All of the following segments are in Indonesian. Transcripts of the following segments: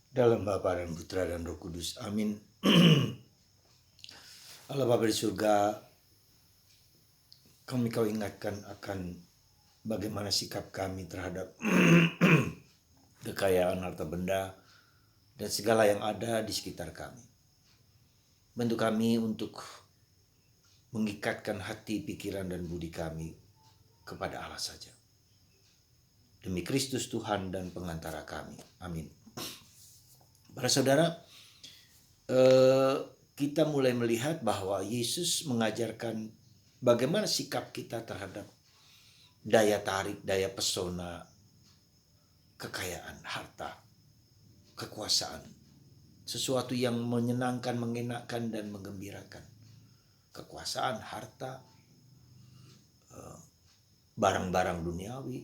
Dalam Bapa dan Putra dan Roh Kudus. Amin. Allah Bapa di surga, kau ingatkan akan bagaimana sikap kami terhadap kekayaan harta benda dan segala yang ada di sekitar kami. Bantu kami untuk mengikatkan hati, pikiran, dan budi kami kepada Allah saja. Demi Kristus Tuhan dan pengantara kami. Amin. Para saudara, kita mulai melihat bahwa Yesus mengajarkan bagaimana sikap kita terhadap daya tarik, daya pesona, kekayaan, harta, kekuasaan. Sesuatu yang menyenangkan, mengenakkan, dan menggembirakan. Kekuasaan, harta, barang-barang duniawi.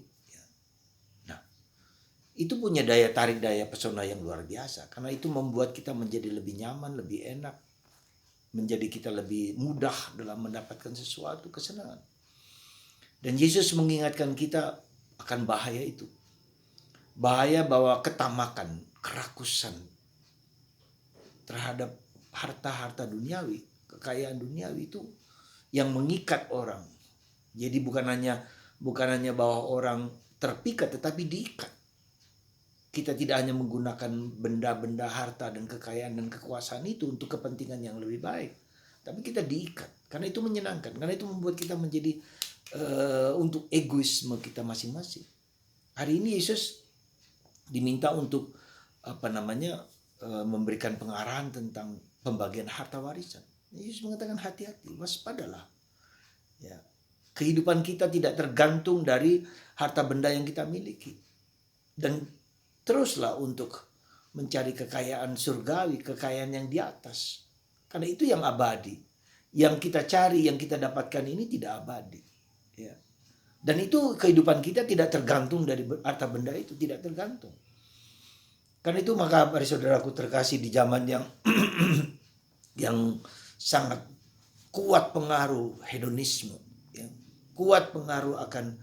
Nah, itu punya daya tarik, daya pesona yang luar biasa. Karena itu membuat kita menjadi lebih nyaman, lebih enak. Menjadi kita lebih mudah dalam mendapatkan sesuatu kesenangan. Dan Yesus mengingatkan kita akan bahaya itu. Bahaya bahwa ketamakan, kerakusan terhadap harta-harta duniawi, kekayaan duniawi itu yang mengikat orang. Jadi bukan hanya bahwa orang terpikat, tetapi diikat. Kita tidak hanya menggunakan benda-benda harta dan kekayaan dan kekuasaan itu untuk kepentingan yang lebih baik, tapi kita diikat karena itu menyenangkan, karena itu membuat kita menjadi untuk egoisme kita masing-masing. Hari ini Yesus diminta untuk memberikan pengarahan tentang pembagian harta warisan. Yesus mengatakan hati-hati, waspadalah. Ya, kehidupan kita tidak tergantung dari harta benda yang kita miliki. Dan teruslah untuk mencari kekayaan surgawi, kekayaan yang di atas. Karena itu yang abadi. Yang kita cari, yang kita dapatkan ini tidak abadi. Ya. Dan itu kehidupan kita tidak tergantung dari harta benda itu, tidak tergantung. Karena itu maka para saudaraku terkasih, di zaman yang yang sangat kuat pengaruh hedonisme, ya, kuat pengaruh akan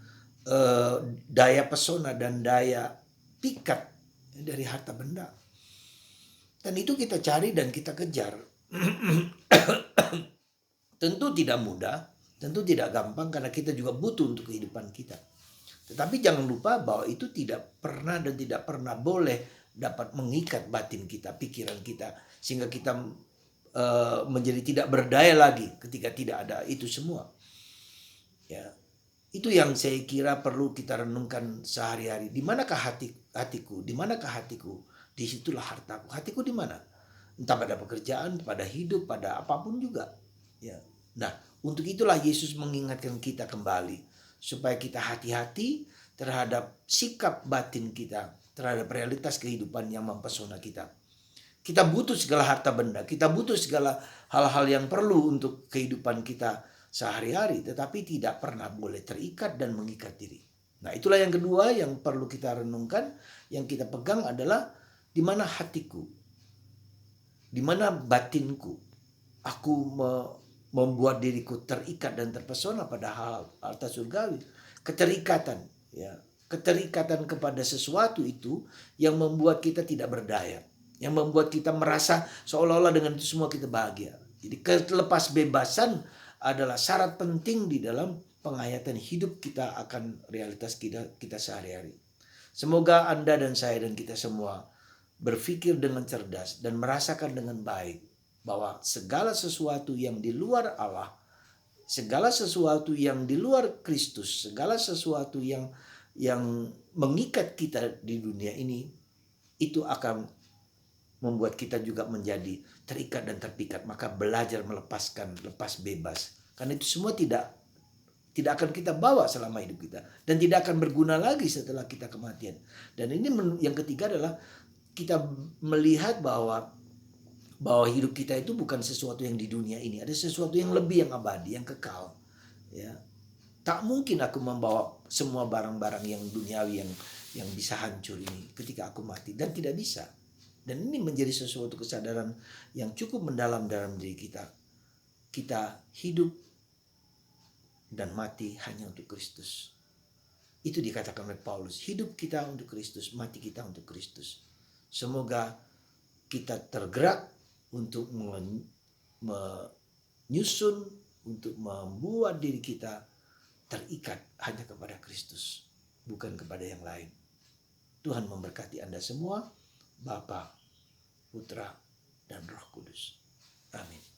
daya pesona dan daya pikat dari harta benda. Dan itu kita cari dan kita kejar. Tentu tidak mudah, tentu tidak gampang karena kita juga butuh untuk kehidupan kita. Tetapi jangan lupa bahwa itu tidak pernah dan tidak pernah boleh dapat mengikat batin kita, pikiran kita, sehingga kita menjadi tidak berdaya lagi ketika tidak ada itu semua. Ya, itu yang saya kira perlu kita renungkan sehari-hari. Di manakah hatiku? Di manakah hatiku? Disitulah hartaku. Hatiku di mana? Entah pada pekerjaan, pada hidup, pada apapun juga. Ya. Nah, untuk itulah Yesus mengingatkan kita kembali supaya kita hati-hati terhadap sikap batin kita, terhadap realitas kehidupan yang mempesona kita. Kita butuh segala harta benda, kita butuh segala hal-hal yang perlu untuk kehidupan kita sehari-hari, tetapi tidak pernah boleh terikat dan mengikat diri. Nah, itulah yang kedua yang perlu kita renungkan, yang kita pegang adalah di mana hatiku, di mana batinku. Aku membuat diriku terikat dan terpesona pada hal harta surgawi. Keterikatan, ya, keterikatan kepada sesuatu itu yang membuat kita tidak berdaya, yang membuat kita merasa seolah-olah dengan itu semua kita bahagia. Jadi kelepas bebasan adalah syarat penting di dalam penghayatan hidup kita akan realitas kita sehari-hari. Semoga Anda dan saya dan kita semua berpikir dengan cerdas dan merasakan dengan baik bahwa segala sesuatu yang di luar Allah, segala sesuatu yang di luar Kristus, segala sesuatu yang mengikat kita di dunia ini, itu akan membuat kita juga menjadi terikat dan terpikat. Maka belajar melepaskan, lepas bebas. Karena itu semua tidak akan kita bawa selama hidup kita. Dan tidak akan berguna lagi setelah kita kematian. Dan ini yang ketiga adalah kita melihat bahwa hidup kita itu bukan sesuatu yang di dunia ini. Ada sesuatu yang lebih, yang abadi, yang kekal. Ya. Tak mungkin aku membawa semua barang-barang yang duniawi yang bisa hancur ini ketika aku mati. Dan tidak bisa. Dan ini menjadi sesuatu kesadaran yang cukup mendalam dalam diri kita. Kita hidup dan mati hanya untuk Kristus. Itu dikatakan oleh Paulus. Hidup kita untuk Kristus, mati kita untuk Kristus. Semoga kita tergerak untuk menyusun, untuk membuat diri kita terikat hanya kepada Kristus, bukan kepada yang lain. Tuhan memberkati Anda semua, Bapa, Putra, dan Roh Kudus. Amin.